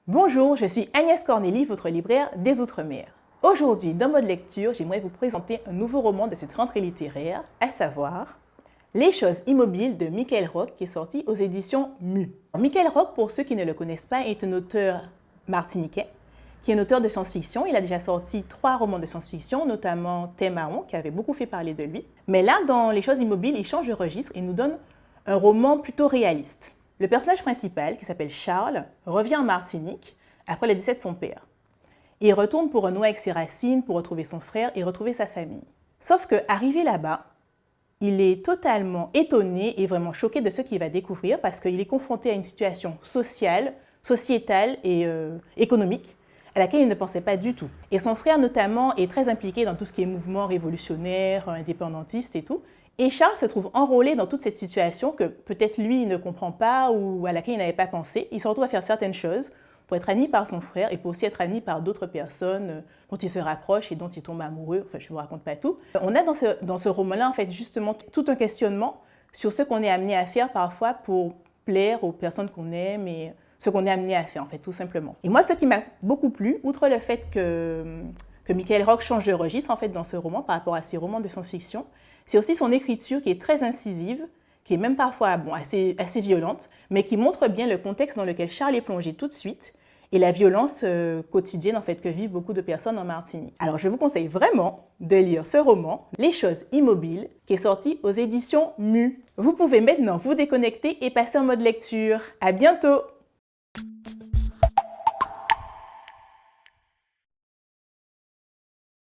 Bonjour, je suis Agnès Cornélie, votre libraire des Outre-mer. Aujourd'hui, dans Mode Lecture, j'aimerais vous présenter un nouveau roman de cette rentrée littéraire, à savoir Les choses immobiles de Mikael Rock, qui est sorti aux éditions Mu. Mikael Rock, pour ceux qui ne le connaissent pas, est un auteur martiniquais, qui est un auteur de science-fiction. Il a déjà sorti 3 romans de science-fiction, notamment Thémaon, qui avait beaucoup fait parler de lui. Mais là, dans Les choses immobiles, il change de registre et nous donne un roman plutôt réaliste. Le personnage principal, qui s'appelle Charles, revient en Martinique après le décès de son père. Il retourne pour renouer avec ses racines, pour retrouver son frère et retrouver sa famille. Sauf qu'arrivé là-bas, il est totalement étonné et vraiment choqué de ce qu'il va découvrir parce qu'il est confronté à une situation sociale, sociétale et économique à laquelle il ne pensait pas du tout. Et son frère notamment est très impliqué dans tout ce qui est mouvement révolutionnaire, indépendantiste et tout. Et Charles se trouve enrôlé dans toute cette situation que peut-être lui il ne comprend pas ou à laquelle il n'avait pas pensé. Il se retrouve à faire certaines choses pour être admis par son frère et pour aussi être admis par d'autres personnes dont il se rapproche et dont il tombe amoureux. Enfin, je ne vous raconte pas tout. On a dans ce roman-là, en fait, justement, tout un questionnement sur ce qu'on est amené à faire parfois pour plaire aux personnes qu'on aime et ce qu'on est amené à faire, en fait, tout simplement. Et moi, ce qui m'a beaucoup plu, outre le fait que Mikael Rock change de registre, en fait, dans ce roman par rapport à ses romans de science-fiction, c'est aussi son écriture qui est très incisive, qui est même parfois assez violente, mais qui montre bien le contexte dans lequel Charles est plongé tout de suite et la violence quotidienne en fait, que vivent beaucoup de personnes en Martinique. Alors je vous conseille vraiment de lire ce roman, Les choses immobiles, qui est sorti aux éditions Mu. Vous pouvez maintenant vous déconnecter et passer en mode lecture. À bientôt!